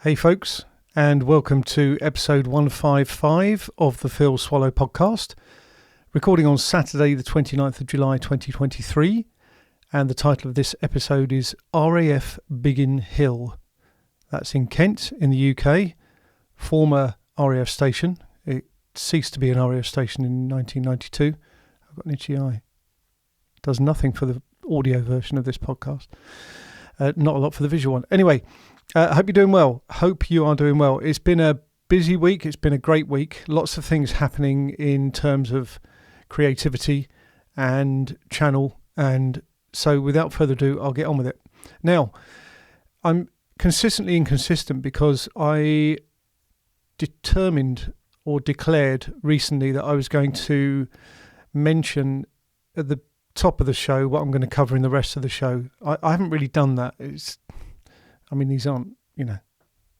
Hey folks, and welcome to episode 155 of the Phil Swallow podcast, recording on Saturday the 29th of July 2023, and the title of this episode is RAF Biggin Hill. That's in Kent in the UK, former RAF station. It ceased to be an RAF station in 1992. I've got an itchy eye. Does nothing for the audio version of this podcast. Not a lot for the visual one. Anyway, I hope you're doing well. Hope you are doing well. It's been a busy week. It's been a great week. Lots of things happening in terms of creativity and channel. And so without further ado, I'll get on with it. Now, I'm consistently inconsistent because I determined or declared recently that I was going to mention at the top of the show what I'm going to cover in the rest of the show. I haven't really done that. These aren't,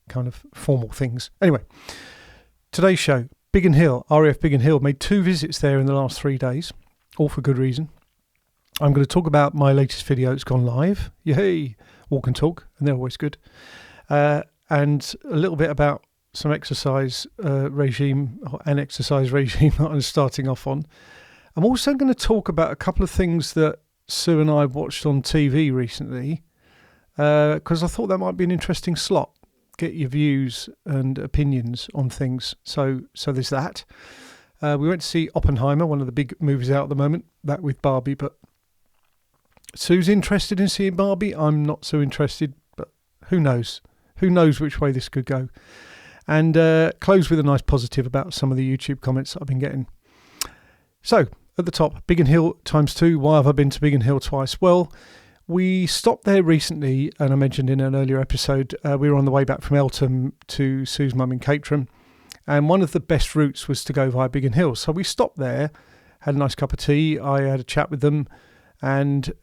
kind of formal things. Anyway, today's show, Biggin Hill, RAF Biggin Hill, made 2 visits there in the last 3 days, all for good reason. I'm going to talk about my latest video. It's gone live. Yay! Walk and talk, and they're always good. And a little bit about some exercise regime that I'm starting off on. I'm also going to talk about a couple of things that Sue and I watched on TV recently, because I thought that might be an interesting slot. Get your views and opinions on things. So there's that. We went to see Oppenheimer, one of the big movies out at the moment, that with Barbie, but Sue's interested in seeing Barbie. I'm not so interested, but who knows? Who knows which way this could go? And close with a nice positive about some of the YouTube comments that I've been getting. So, at the top, Biggin Hill ×2. Why have I been to Biggin Hill twice? Well, we stopped there recently, and I mentioned in an earlier episode, we were on the way back from Eltham to Sue's mum in Caterham, and one of the best routes was to go via Biggin Hill. So we stopped there, had a nice cup of tea, I had a chat with them, and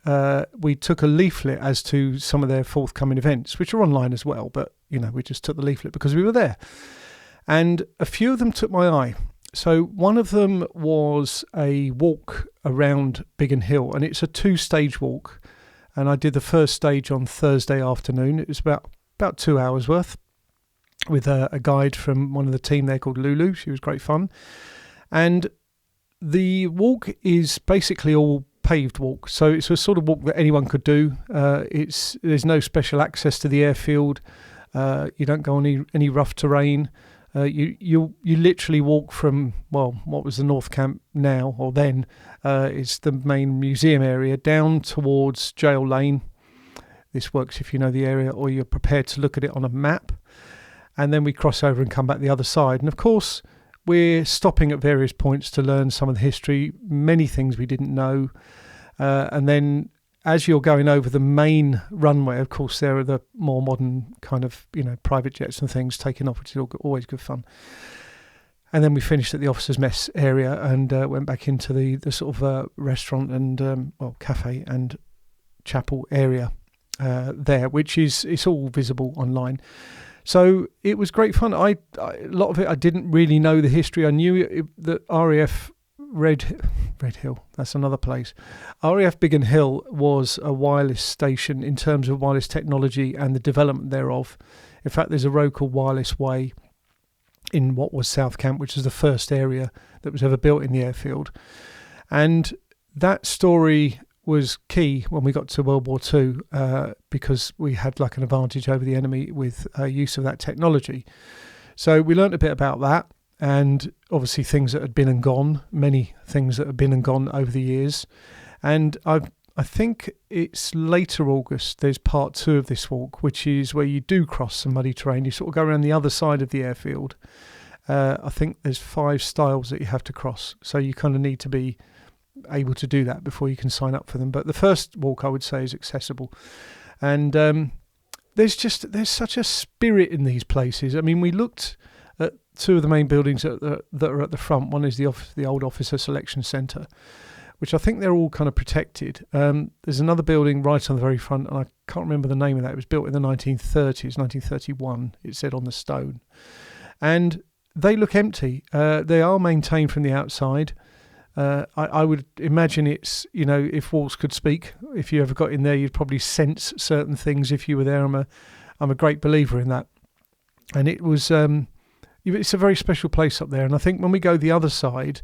we took a leaflet as to some of their forthcoming events, which are online as well, but, we just took the leaflet because we were there. And a few of them took my eye. So one of them was a walk around Biggin Hill, and it's a 2-stage walk. And I did the first stage on Thursday afternoon. It was about 2 hours worth with a guide from one of the team there called Lulu. She was great fun. And the walk is basically all paved walk. So it's a sort of walk that anyone could do. There's no special access to the airfield. You don't go on any rough terrain. You literally walk from, what was the North Camp now, or then, it's the main museum area, down towards Jail Lane. This works if you know the area, or you're prepared to look at it on a map. And then we cross over and come back the other side. And of course, we're stopping at various points to learn some of the history, many things we didn't know. And then as you're going over the main runway, of course, there are the more modern kind of, private jets and things taking off, which is always good fun. And then we finished at the officers' mess area and went back into the sort of restaurant and, cafe and chapel area there, which it's all visible online. So it was great fun. A lot of it, I didn't really know the history. I knew that RAF Red Hill, that's another place. RAF Biggin Hill was a wireless station in terms of wireless technology and the development thereof. In fact, there's a road called Wireless Way in what was South Camp, which is the first area that was ever built in the airfield. And that story was key when we got to World War II because we had like an advantage over the enemy with use of that technology. So we learnt a bit about that. And obviously things that had been and gone, many things that have been and gone over the years. And I think it's later August, there's part 2 of this walk, which is where you do cross some muddy terrain. You sort of go around the other side of the airfield. I think there's 5 stiles that you have to cross. So you kind of need to be able to do that before you can sign up for them. But the first walk, I would say, is accessible. And there's such a spirit in these places. I mean, we looked at 2 of the main buildings that are at the front. One is the old Officer Selection Centre, which I think they're all kind of protected. There's another building right on the very front, and I can't remember the name of that. It was built in the 1930s, 1931, it said on the stone. And they look empty. They are maintained from the outside. I would imagine it's, if walls could speak, if you ever got in there, you'd probably sense certain things if you were there. I'm a great believer in that. And it was it's a very special place up there. And I think when we go the other side,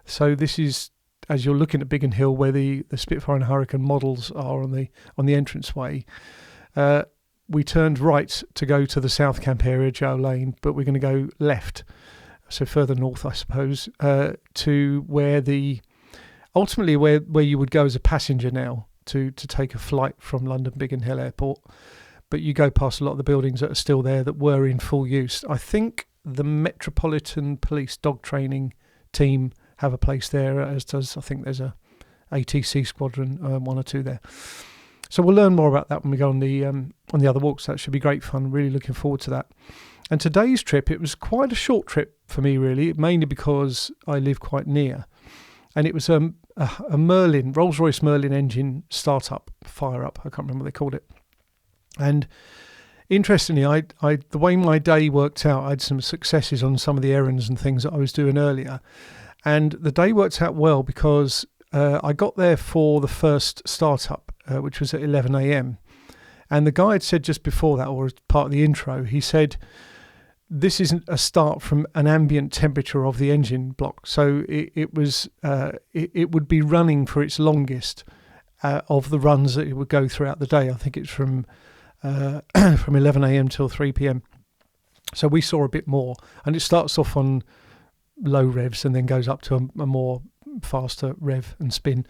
so this is as you're looking at Biggin Hill, where the Spitfire and Hurricane models are on the entranceway. We turned right to go to the South Camp area, Joe Lane, but we're going to go left, so further north, I suppose, to where ultimately where you would go as a passenger now to take a flight from London Biggin Hill Airport. But you go past a lot of the buildings that are still there that were in full use. I think the Metropolitan Police dog training team have a place there, as does, I think there's a ATC squadron, one or two there. So we'll learn more about that when we go on the other walks. That should be great fun. Really looking forward to that. And today's trip, it was quite a short trip for me, really, mainly because I live quite near. And it was a Merlin, Rolls-Royce Merlin engine startup, fire-up. I can't remember what they called it. And interestingly, the way my day worked out, I had some successes on some of the errands and things that I was doing earlier. And the day worked out well because I got there for the first startup, which was at 11 a.m. And the guy had said just before that, or as part of the intro, he said, this isn't a start from an ambient temperature of the engine block. So it would be running for its longest of the runs that it would go throughout the day. I think it's from 11 a.m. till 3 p.m. So we saw a bit more. And it starts off on low revs and then goes up to a more faster rev and spin.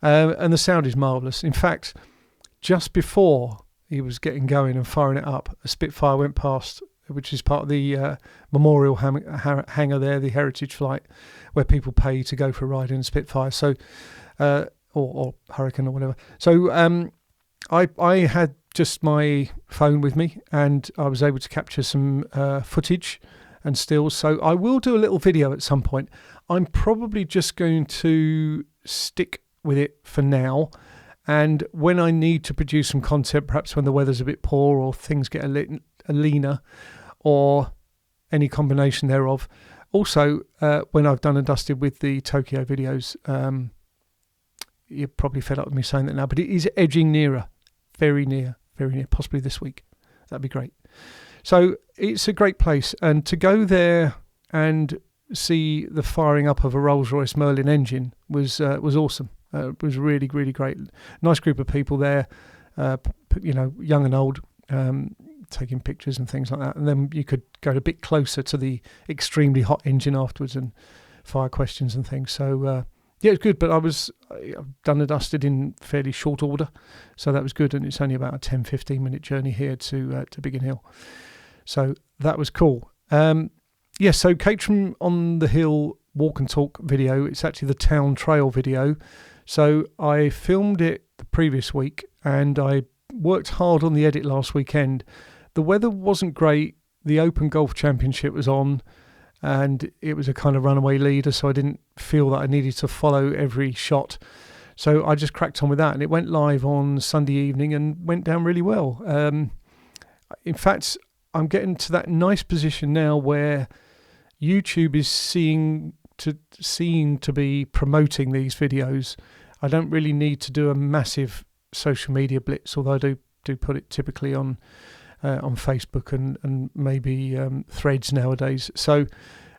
And the sound is marvellous. In fact, just before he was getting going and firing it up, a Spitfire went past, which is part of the memorial hangar there, the heritage flight, where people pay to go for a ride in a Spitfire, so or Hurricane or whatever. So I had just my phone with me, and I was able to capture some footage and stills. So I will do a little video at some point. I'm probably just going to stick with it for now. And when I need to produce some content, perhaps when the weather's a bit poor or things get a leaner or any combination thereof. Also, when I've done and dusted with the Tokyo videos, you're probably fed up with me saying that now, but it is edging nearer, very near, possibly this week. That'd be great. So it's a great place, and to go there and see the firing up of a Rolls-Royce Merlin engine was awesome. It was really, really great. Nice group of people there, young and old, taking pictures and things like that. And then you could go a bit closer to the extremely hot engine afterwards and fire questions and things. So, yeah, it's good. But I've done and dusted in fairly short order. So that was good. And it's only about a 10, 15-minute journey here to Biggin Hill. So that was cool. So Caterham on the Hill walk and talk video. It's actually the town trail video. So I filmed it the previous week and I worked hard on the edit last weekend. The weather wasn't great. The Open Golf Championship was on and it was a kind of runaway leader, so I didn't feel that I needed to follow every shot. So I just cracked on with that, and it went live on Sunday evening and went down really well. In fact, I'm getting to that nice position now where YouTube is seeing to be promoting these videos. I don't really need to do a massive social media blitz, although I do put it typically on Facebook and maybe Threads nowadays. So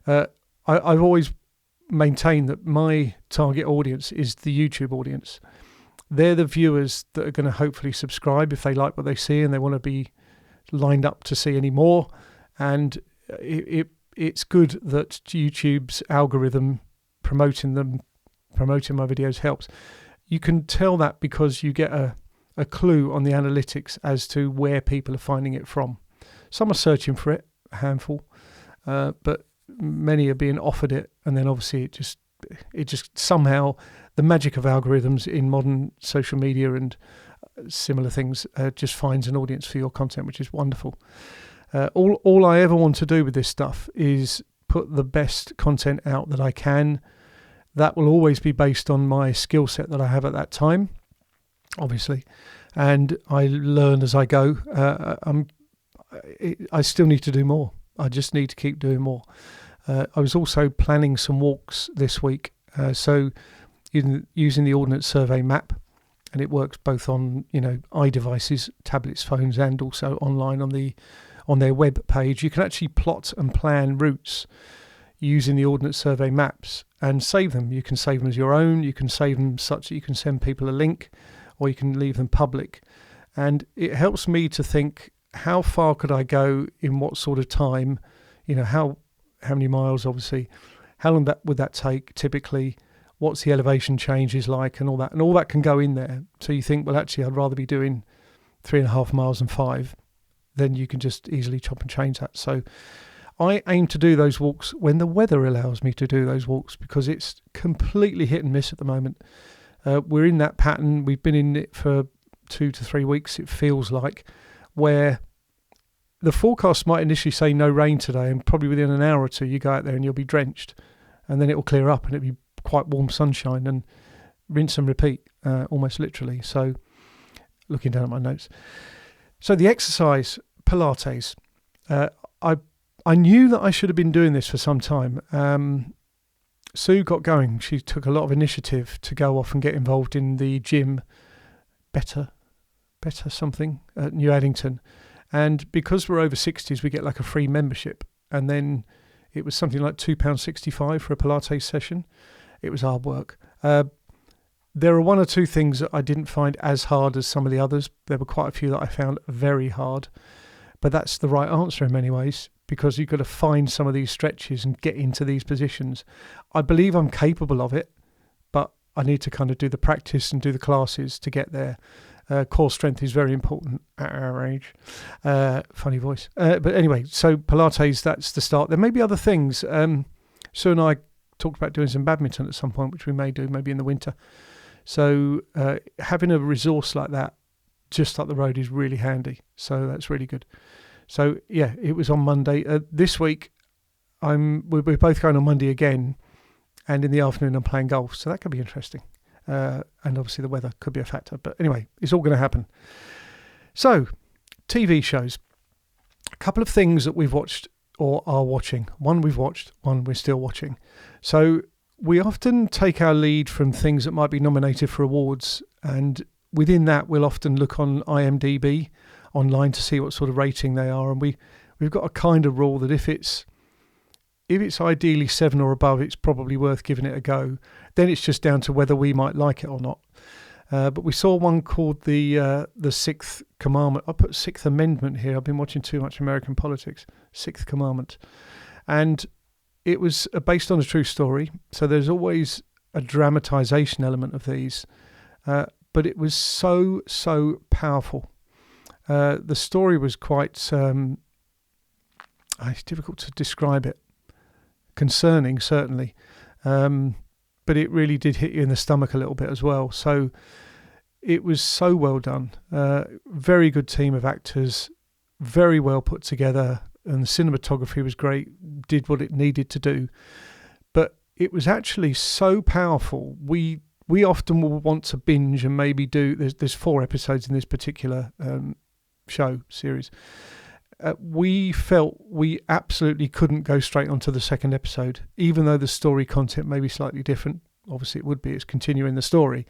I've always maintained that my target audience is the YouTube audience. They're the viewers that are going to hopefully subscribe if they like what they see and they want to be lined up to see any more. And it's good that YouTube's algorithm promoting my videos helps. You can tell that because you get a clue on the analytics as to where people are finding it from. Some are searching for it, a handful, but many are being offered it, and then obviously it just somehow, the magic of algorithms in modern social media and similar things just finds an audience for your content, which is wonderful. All I ever want to do with this stuff is put the best content out that I can. That will always be based on my skill set that I have at that time, obviously, and I learn as I go. I still need to do more. I just need to keep doing more. I was also planning some walks this week, so using the Ordnance Survey Map, and it works both on iDevices, tablets, phones, and also online on the on their web page, you can actually plot and plan routes using the Ordnance Survey maps and save them. You can save them as your own. You can save them such that you can send people a link, or you can leave them public. And it helps me to think, how far could I go in what sort of time? How many miles, obviously. How long would that take typically? What's the elevation changes like, and all that? And all that can go in there. So you think, well, actually, I'd rather be doing 3.5 miles than 5. Then you can just easily chop and change that. So I aim to do those walks when the weather allows me to do those walks, because it's completely hit and miss at the moment. We're in that pattern. We've been in it for 2 to 3 weeks, it feels like, where the forecast might initially say no rain today, and probably within an hour or two you go out there and you'll be drenched, and then it will clear up and it'll be quite warm sunshine, and rinse and repeat, almost literally. So looking down at my notes. So the exercise, Pilates, I knew that I should have been doing this for some time. Sue got going. She took a lot of initiative to go off and get involved in the gym, better something at New Addington. And because we're over 60s, we get like a free membership. And then it was something like £2.65 for a Pilates session. It was hard work. There are one or two things that I didn't find as hard as some of the others. There were quite a few that I found very hard. But that's the right answer in many ways, because you've got to find some of these stretches and get into these positions. I believe I'm capable of it, but I need to kind of do the practice and do the classes to get there. Core strength is very important at our age. Funny voice. But anyway, so Pilates, that's the start. There may be other things. Sue and I talked about doing some badminton at some point, which we may do maybe in the winter. So having a resource like that just up the road is really handy. So that's really good. So yeah, it was on Monday. This week, we're both going on Monday again, and in the afternoon I'm playing golf. So that could be interesting. And obviously the weather could be a factor. But anyway, it's all going to happen. So, TV shows. A couple of things that we've watched or are watching. One we've watched, one we're still watching. So we often take our lead from things that might be nominated for awards, and within that we'll often look on IMDb online to see what sort of rating they are, and we've got a kind of rule that if it's ideally 7 or above, it's probably worth giving it a go. Then it's just down to whether we might like it or not. But we saw one called the Sixth Commandment. I put Sixth Amendment here. I've been watching too much American politics. Sixth Commandment. And it was based on a true story. So there's always a dramatization element of these. But it was so powerful. The story was quite... it's difficult to describe it. Concerning, certainly. But it really did hit you in the stomach a little bit as well. So it was so well done. Very good team of actors, very well put together, and the cinematography was great, did what it needed to do. But it was actually so powerful. We often will want to binge and maybe do, there's 4 episodes in this particular show series. We felt we absolutely couldn't go straight onto the second episode, even though the story content may be slightly different. Obviously it would be, it's continuing the story,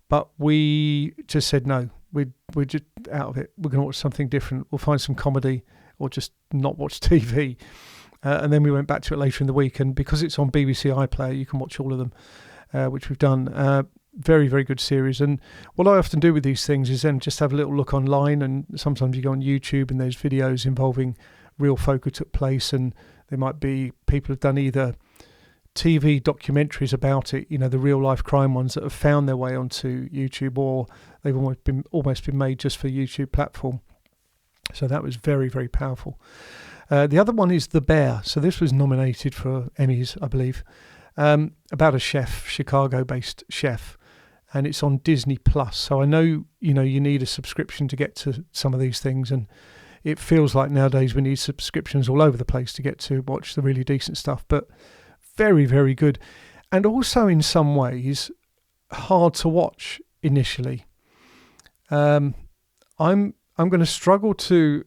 but we just said no, we're just out of it. We're going to watch something different. We'll find some comedy or just not watch TV. And then we went back to it later in the week, and because it's on BBC iPlayer, you can watch all of them, which we've done. Very, very good series. And what I often do with these things is then just have a little look online, and sometimes you go on YouTube and there's videos involving real folk who took place, and there might be people who've done either TV documentaries about it, the real life crime ones that have found their way onto YouTube, or they've almost been made just for YouTube platform. So that was very, very powerful. The other one is The Bear. So this was nominated for Emmys, I believe, about a chef, Chicago-based chef. And it's on Disney Plus. So I know, you need a subscription to get to some of these things. And it feels like nowadays we need subscriptions all over the place to get to watch the really decent stuff. But very, very good. And also in some ways hard to watch initially. I'm going to struggle to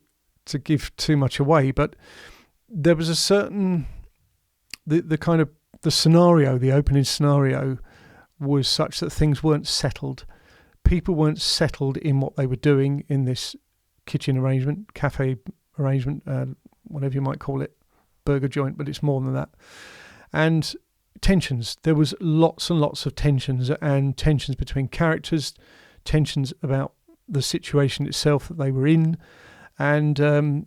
give too much away, but there was a certain, the kind of, the scenario, the opening scenario was such that things weren't settled. People weren't settled in what they were doing in this kitchen arrangement, cafe arrangement, whatever you might call it, burger joint, but it's more than that. And tensions. There was lots and lots of tensions, and tensions between characters, tensions about the situation itself that they were in, and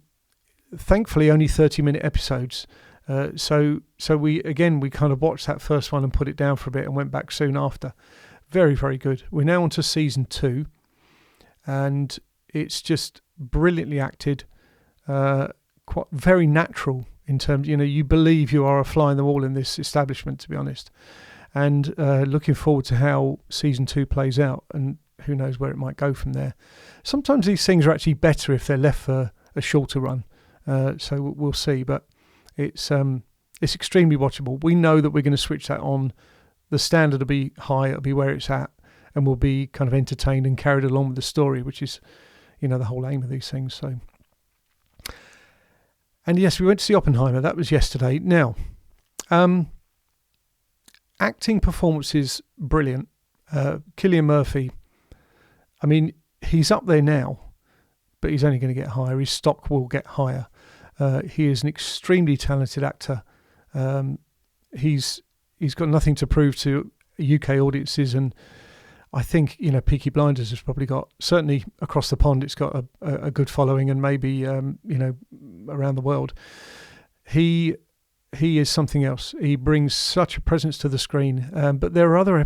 thankfully only 30-minute episodes. So we kind of watched that first one and put it down for a bit and went back soon after. Very, very good. We're now on to season 2, and it's just brilliantly acted, quite very natural in terms, you believe you are a fly on the wall in this establishment, to be honest. And looking forward to how season 2 plays out, and who knows where it might go from there. Sometimes these things are actually better if they're left for a shorter run. So we'll see, but it's extremely watchable. We know that we're going to switch that on. The standard will be high, it'll be where it's at, and we'll be kind of entertained and carried along with the story, which is, the whole aim of these things. So, and yes, we went to see Oppenheimer. That was yesterday. Now, acting performances, brilliant. Cillian Murphy, I mean, he's up there now, but he's only going to get higher. His stock will get higher. He is an extremely talented actor. He's got nothing to prove to UK audiences, and I think Peaky Blinders has probably got, certainly across the pond, it's got a good following, and maybe around the world. He is something else. He brings such a presence to the screen. But there are other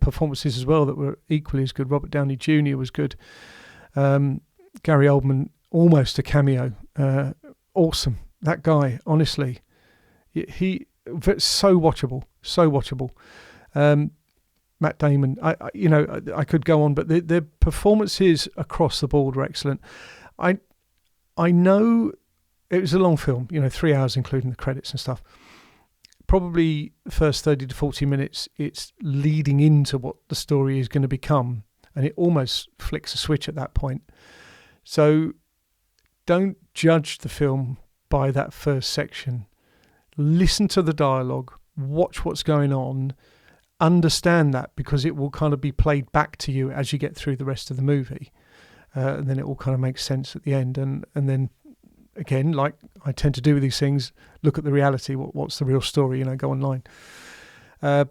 performances as well that were equally as good. Robert Downey Jr. was good. Gary Oldman, almost a cameo. Awesome. That guy, honestly, he so watchable. Matt Damon, I could go on, but the performances across the board were excellent. I know it was a long film, 3 hours including the credits and stuff. Probably the first 30 to 40 minutes, it's leading into what the story is going to become, and it almost flicks a switch at that point. So don't judge the film by that first section. Listen to the dialogue, watch what's going on, understand that, because it will kind of be played back to you as you get through the rest of the movie, and then it will kind of make sense at the end, and then again, like I tend to do with these things, look at the reality. What's the real story? Go online. I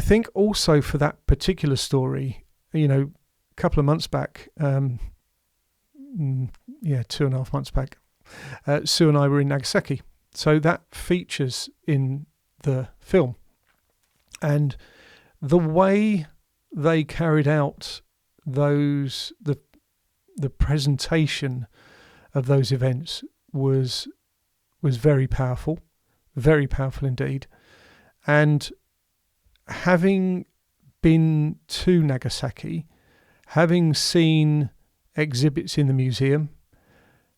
think also for that particular story, a couple of months back, 2.5 months back, Sue and I were in Nagasaki, so that features in the film. And the way they carried out the presentation of those events was very powerful indeed. And having been to Nagasaki, having seen exhibits in the museum,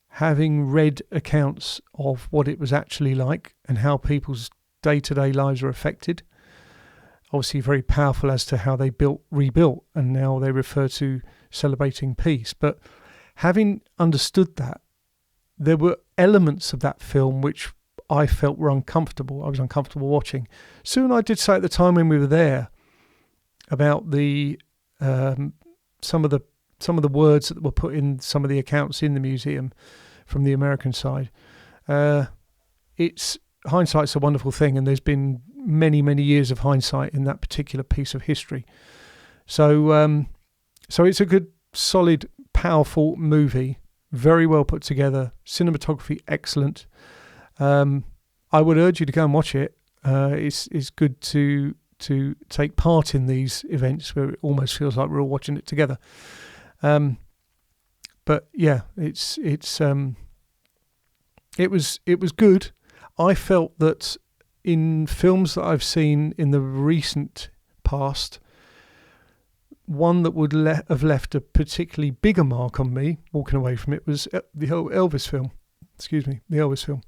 having read accounts of what it was actually like and how people's day-to-day lives are affected, obviously very powerful as to how they rebuilt, and now they refer to celebrating peace. But having understood that, there were elements of that film which I felt were uncomfortable. I was uncomfortable watching. Sue and I did say at the time when we were there about the some of the words that were put in some of the accounts in the museum from the American side. It's hindsight's a wonderful thing, and there's been many years of hindsight in that particular piece of history. So it's a good, solid, powerful movie. Very well put together. Cinematography excellent. I would urge you to go and watch it. It's good to take part in these events where it almost feels like we're all watching it together. But yeah, it was good. I felt that in films that I've seen in the recent past, one that would have left a particularly bigger mark on me walking away from it was the Elvis film. The Elvis film.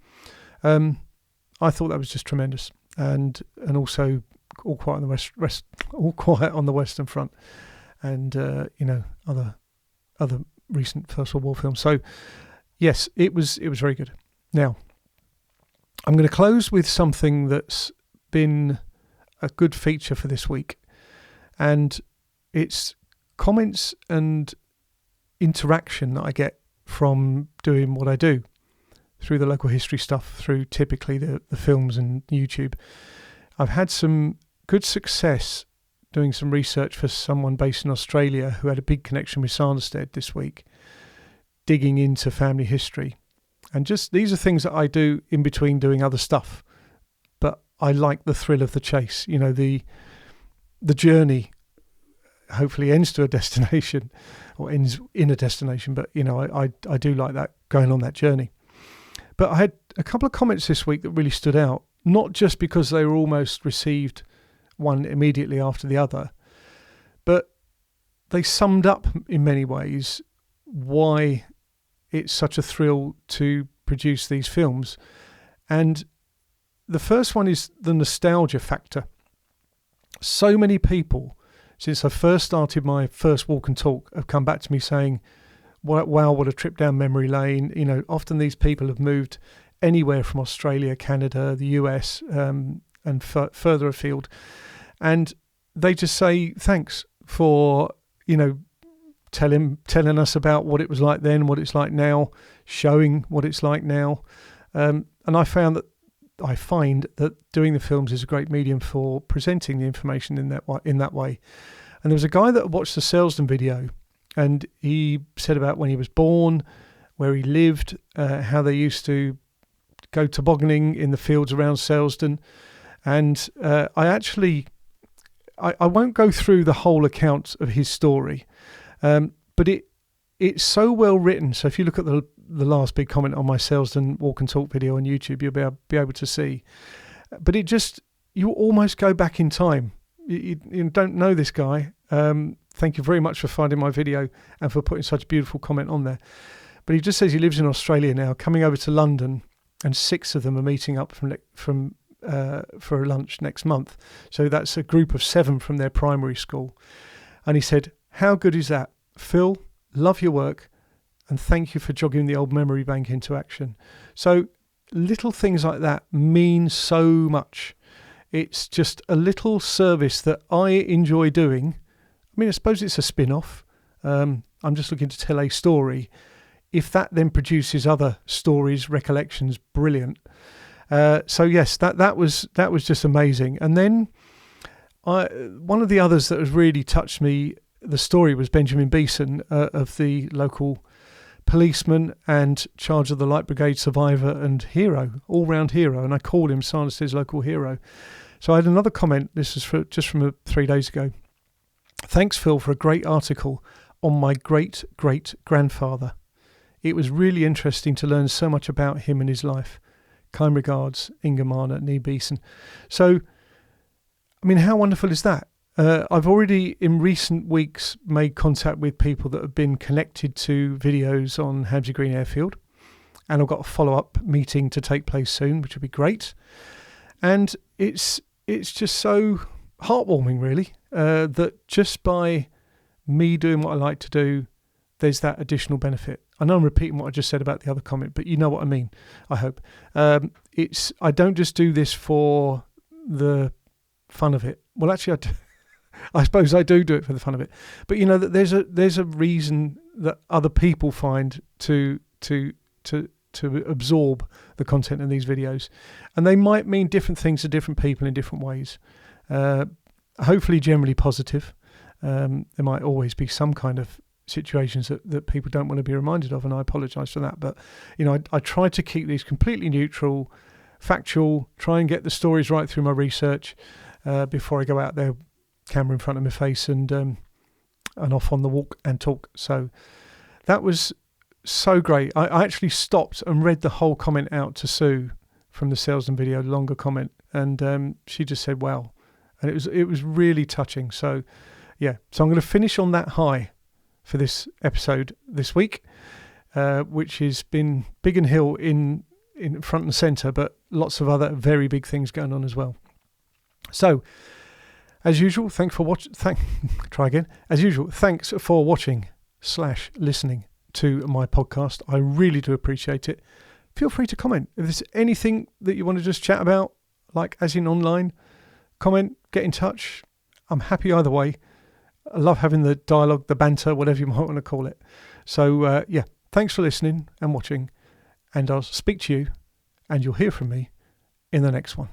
I thought that was just tremendous, and also All Quiet on the Western Front, and other recent First World War films. So yes, it was very good. Now, I'm going to close with something that's been a good feature for this week, and it's comments and interaction that I get from doing what I do through the local history stuff, through typically the films and YouTube. I've had some good success doing some research for someone based in Australia who had a big connection with Sanderstead this week, digging into family history. And just these are things that I do in between doing other stuff. But I like the thrill of the chase. You know, the journey hopefully ends to a destination or ends in a destination. But, you know, I do like that, going on that journey. But I had a couple of comments this week that really stood out, not just because they were almost received one immediately after the other, but they summed up in many ways why it's such a thrill to produce these films. And the first one is the nostalgia factor. So many people, since I first started my first walk and talk, have come back to me saying, wow, what a trip down memory lane. You know, often these people have moved anywhere from Australia, Canada, the US, and further afield. And they just say, thanks for, you know, telling us about what it was like then, what it's like now, showing what it's like now. And I find that doing the films is a great medium for presenting the information in that way. And there was a guy that watched the Selsdon video, and he said about when he was born, where he lived, how they used to go tobogganing in the fields around Selsdon. And I won't go through the whole account of his story, but it's so well written. So if you look at the last big comment on my Selsdon walk and talk video on YouTube, you'll be able to see. But you almost go back in time. You don't know this guy. Thank you very much for finding my video and for putting such a beautiful comment on there. But he just says he lives in Australia now, coming over to London, and 6 of them are meeting up for lunch next month. So that's a group of 7 from their primary school. And he said, how good is that? Phil, love your work, and thank you for jogging the old memory bank into action. So little things like that mean so much. It's just a little service that I enjoy doing. I mean, I suppose it's a spin-off. I'm just looking to tell a story. If that then produces other stories, recollections, brilliant. So yes, that was just amazing. And then one of the others that has really touched me, the story, was Benjamin Beeson, of the local policeman and charge of the Light Brigade survivor and hero, all-round hero. And I called him Sanderstead's local hero. So I had another comment. This is just from 3 days ago. Thanks, Phil, for a great article on my great-great-grandfather. It was really interesting to learn so much about him and his life. Kind regards, Ingermana, Nee Beeson. So, I mean, how wonderful is that? I've already, in recent weeks, made contact with people that have been connected to videos on Hamsey Green Airfield. And I've got a follow-up meeting to take place soon, which will be great. And it's just so heartwarming, really, that just by me doing what I like to do, there's that additional benefit. I know I'm repeating what I just said about the other comment, but you know what I mean, I hope. I don't just do this for the fun of it. Well, actually, I do. I suppose I do it for the fun of it. But you know that there's a reason that other people find to absorb the content in these videos, and they might mean different things to different people in different ways. Hopefully, generally positive. There might always be some kind of situations that people don't want to be reminded of, and I apologise for that. But you know, I try to keep these completely neutral, factual. Try and get the stories right through my research before I go out there, camera in front of my face, and off on the walk and talk. So that was so great. I actually stopped and read the whole comment out to Sue from the Selsdon video, longer comment, and she just said wow, and it was really touching. So yeah, so I'm going to finish on that high for this episode this week, which has been Biggin Hill in front and centre, but lots of other very big things going on as well. So, as usual, thanks for watching. As usual, thanks for watching/listening to my podcast. I really do appreciate it. Feel free to comment if there's anything that you want to just chat about, like as in online. Comment, get in touch. I'm happy either way. I love having the dialogue, the banter, whatever you might want to call it. So, yeah, Thanks for listening and watching, and I'll speak to you, and you'll hear from me in the next one.